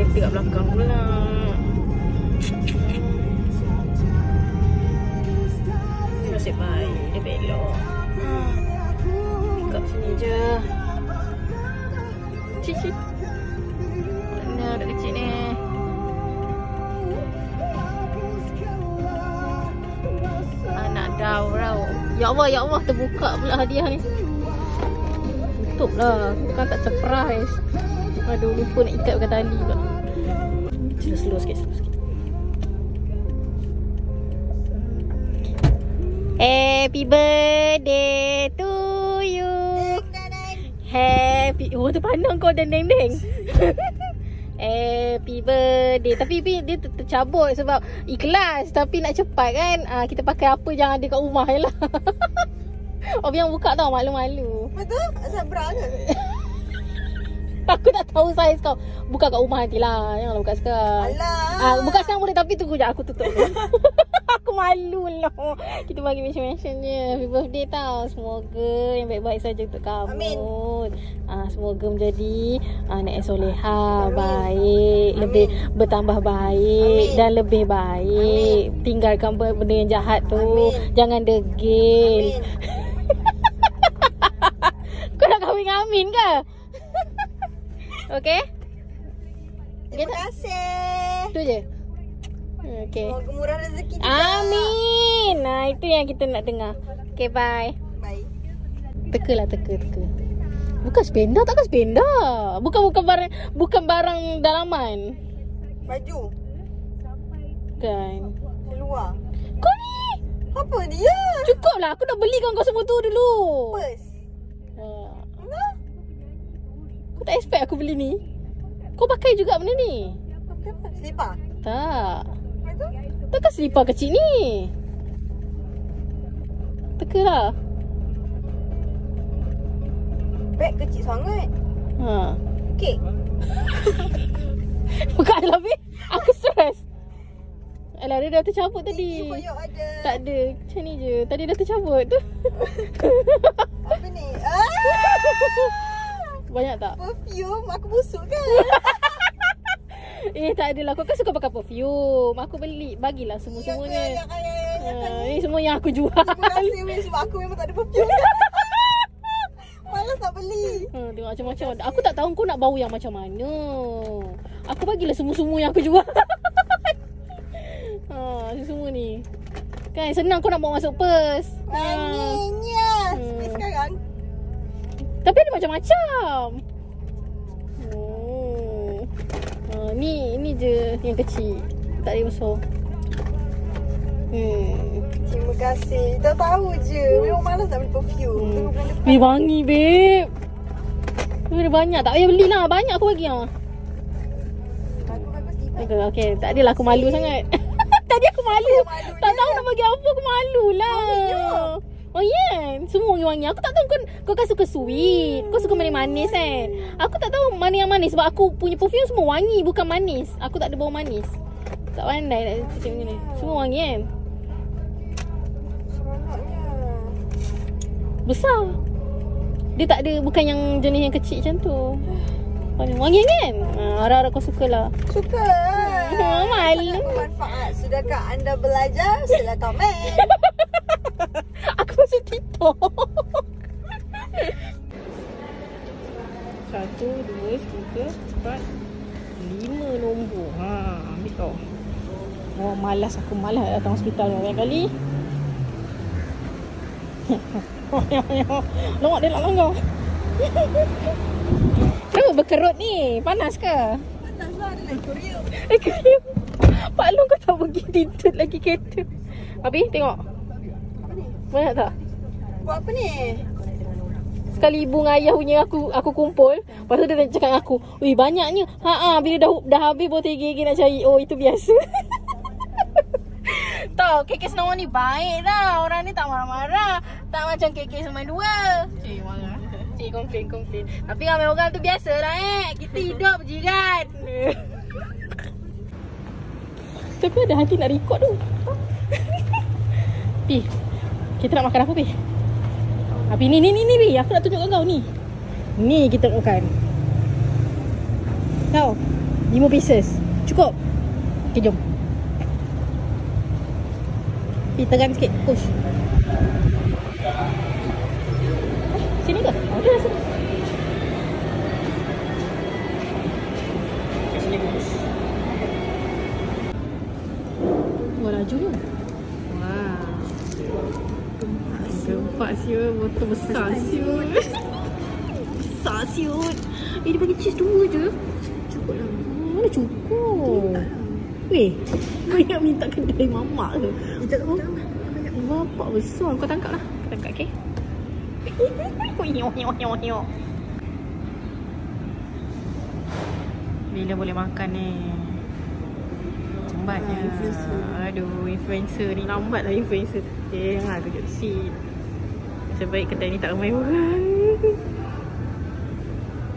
kereta kat belakang pula. Nasib baik dia belok. Kat sini je. Cici. Mana ada kecil ni? Anak daurau. Ya Allah, terbuka pula hadiah ni. Tutup lah, bukan tak surprise. Aduh, lupa nak ikat pakai tali pula. Slow sikit. Happy birthday to you. Happy... Oh, terpandang kau deng-deng. Happy birthday. Tapi dia tercabut sebab ikhlas. Tapi nak cepat kan, kita pakai apa yang ada kat rumah je lah. Obi yang buka tau, malu-malu. Betul? Asal bra ke? Aku tak tahu saiz kau. Buka kat rumah nantilah. Janganlah buka sekarang. Alah. Buka sekarang boleh, tapi tunggu je aku tutup. Aku malu lah. Kita bagi mention je. Happy birthday tau. Semoga yang baik-baik saja untuk kamu. Amin. Semoga menjadi anak yang soleha, baik, lebih bertambah baik. Amin. Dan lebih baik. Amin. Tinggalkan benda yang jahat tu. Amin. Jangan degil. Kau nak kahwin dengan Amin ke? Okey? Terima kasih. Itu je. Okey. Semoga murah rezeki juga. Amin. Nah, itu yang kita nak dengar. Okey, bye. Bye. Teka. Bukan spenda, takkan spenda. Bukan barang dalaman. Baju. Kan. Seluar. Kau ni. Apa dia? Cukup lah. Aku dah belikan kau semua tu dulu. Purse. Enggak. Kau tak expect aku beli ni? Kau pakai juga benda ni? Pakai apa? Selipar? Tak. Betul? Takkan selipar kecil ni? Teka lah. Beg kecil sangat. Kek. Buka adalah habis. Aku stress. Alah, dia dah tercabut tadi. Koyok ada. Tak ada. Macam ni je. Tadi dah tercabut tu. Apa ni? Banyak tak? Perfume. Aku busuk kan? Tak adalah. Kau kan suka pakai perfume. Aku beli. Bagilah semua-semuanya. Ni semua yang aku jual. Terima kasih Wei, sebab aku memang tak ada perfume. Malas nak beli. Tengok macam-macam. Aku tak tahu kau nak bau yang macam mana. Aku bagilah semua-semua yang aku jual. Semua ni. Kan senang kau nak bawa masuk purse. Anginnya. Sekarang. Tapi ada macam-macam. Ni je yang kecil. Tak ada besar. Terima kasih. Dah tahu je. Memang malas nak beli perfume. Wangi babe. Ada banyak. Tak payah belilah. Banyak aku bagi lah. Bagus. Okay. Tak adalah aku malu sangat. Tadi aku malu. Tak tahu nak bagi apa. Aku malu lah. Oh yeah. Semua wangi-wangi. Aku tak tahu kau kan suka sweet. Kau suka manis-manis kan. Aku tak tahu mana yang manis. Sebab aku punya perfume semua wangi. Bukan manis. Aku tak ada bau manis. Tak pandai nak cakap macam ni. Semua wangi kan. Besar. Dia tak ada. Bukan yang jenis yang kecil macam tu. Wangi kan? Harap-harap kau sukalah. Suka. Malu. Bermanfaat. Sudahkah anda belajar? Sila komen. Aku masih TikTok. 1, 2, 3, 4, 5 nombor. Ambil tau. Malas. Aku malas datang hospital banyak kali. Lawak dia nak langgar. Kenapa berkerut ni? Panas ke? Panas lah, ada aquarium. Aquarium. Pak Long kau tak pergi titut lagi kereta. Habis tengok. Apa ni? Banyak tak? Buat apa ni? Sekali ibu dengan ayah punya aku kumpul. Lepas tu dia cakap dengan aku, "Wih, banyaknya." Bila dah habis baru tergigit nak cari. Oh, itu biasa. Tahu KK Senawar ni baik tau. Orang ni tak marah-marah. Tak macam KK Semai 2. Cik marah. Cik komplain. Tapi ramai orang tu biasa lah Kita hidup berjiran. Tapi ada hati nak record tu. Pi, kita nak makan apa Pi? Ni Pi, aku nak tunjukkan kau ni. Ni kita makan. Kau 5 pieces. Cukup? Okay, jom. Tekan sikit. Push. Sini ke? Oh, dia dah sini. Kat sini push. Wah, laju ni. Wah. Gempak siut. Botol besar siut. Besar siut. Dia bagi cheese 2 je. Cukup lah. Mana cukup? Weh, banyak minta kedai mamak ke? Kita tak banyak. Bapak besar. Kau tangkap lah. Kau tangkap, okay? Bila boleh makan ni? Lambatnya. Aduh, influencer ni. Lambat lah influencer. Jangan kejut seat. Sebaik kedai ni tak ramai orang.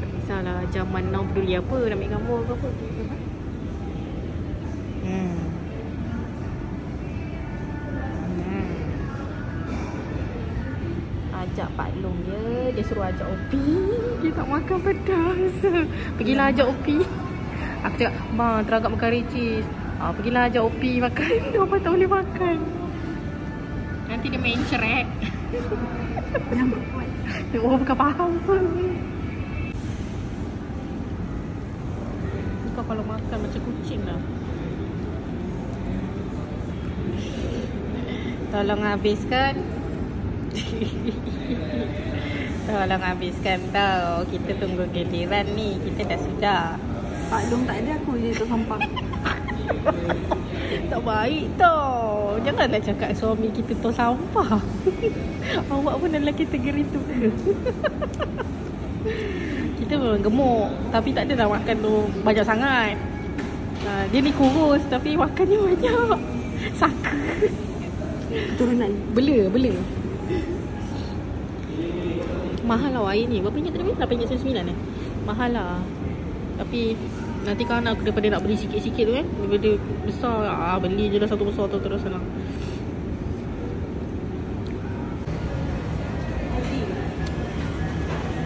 Tak kisahlah zaman now peduli apa. Nak ambil gambar ke apa. Ajak Pak Long je. Dia suruh ajak Opi. Dia tak makan pedas. Pergilah ajak Opi. Aku cakap, bang teragak makan ricis. Pergilah ajak Opi makan. Apa tak boleh makan. Nanti dia main Shrek. Yang kuat. Orang bukan faham pun. Kau kalau makan macam kucing lah. Tolong habiskan. Tolong habiskan tau. Kita tunggu giliran ni. Kita dah sudah. Pak Long tak ada, aku je tu sampah. Tak baik tau. Janganlah cakap suami kita tu sampah. Awak pun dalam kategori tu ke? Kita memang gemuk. Tapi tak ada nak makan tu banyak sangat. Dia ni kurus tapi makannya banyak. Saka. Keturunan. Bela. Mahal lah air ni. Berapa ringgit tadi? 8.99 Mahal lah. Tapi nanti kan aku daripada nak beli sikit-sikit tu daripada besar, beli je lah satu besar tu terus senang.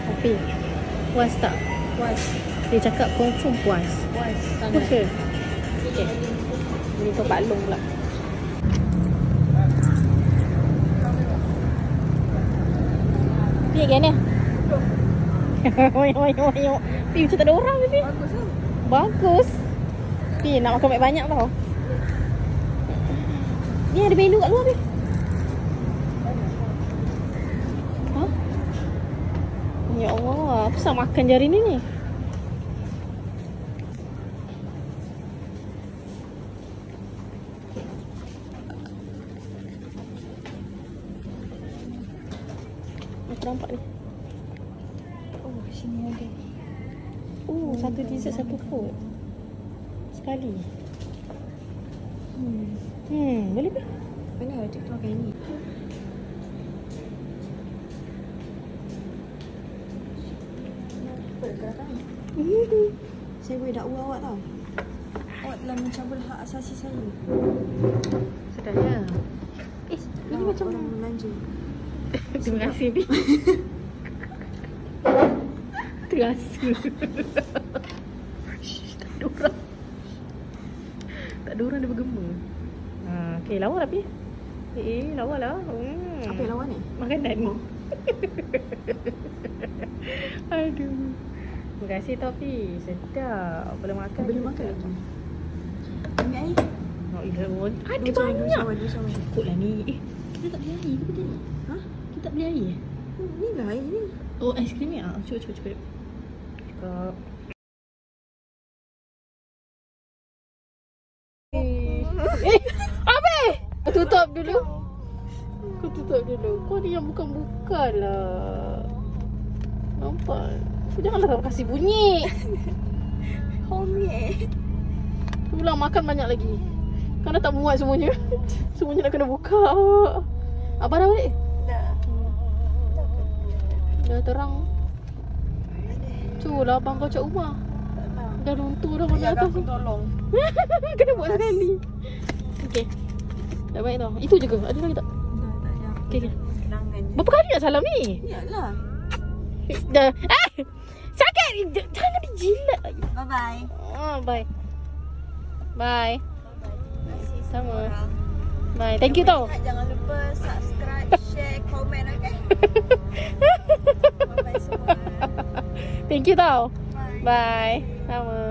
Tapi puas tak? Puas. Dia cakap confirm puas. Puas. Puas ke? Okay. Ni tu Pak Long pula. Pergi kan ni? Pi macam tak ada orang ni. Bagus lah. Bagus. Pi nak makan banyak tau. Ni ada menu kat luar Pi. Ha? Ya Allah, apa sah makan jari ni? Aku nampak ni. Oh, sini ada. Satu dessert, satu food. Sekali. Boleh ke? Mana ada tu pakai ni? Saya boleh dakwa awak tau. Awak telah mencabul hak asasi saya. Sedapnya. Ini macam orang belanja. Terima kasih Bi. Terasa. Tak ada orang. Tak ada orang dia bergema. Okay, lawa lah Pi. Lawa lah. Apa yang lawa ni? Makanan. Aduh. Terima kasih tau Pi. Sedap. Boleh makan. Boleh makan lagi. Ambil air. Ada banyak. Cukup lah ni. Kita tak beli air ke tadi? Ha? Kita tak beli air? Ni lah air ni. Oh, aiskrim ni? Cuba. Cakap. Apa? Tutup dulu. Kau tutup dulu. Kau ni yang bukan-bukan lah. Nampak? Janganlah kasih bunyi. Hongye. Pulang makan banyak lagi. Kau dah tak muat semuanya. Semuanya nak kena buka. Abang dah balik? Dah. Dah terang. Tu lah abang kau cat rumah. Dah runtuh dah macam atas. Aku tolong. Kena buat sekali. Okay. Dah baik tau. Itu je ke? Ada lagi tak? Dah tak ada. Okay. Kenangan je. Berapa kali nak salam ni? Yalah. Dah. Sakit. Jangan dijilat. Bye-bye. Oh, bye. Bye. Terima kasih Sama. orang. Bye. Thank you tau. Jangan lupa subscribe, share, komen, okay? Bye-bye semua. Thank you tau. Bye. Bye. Sama.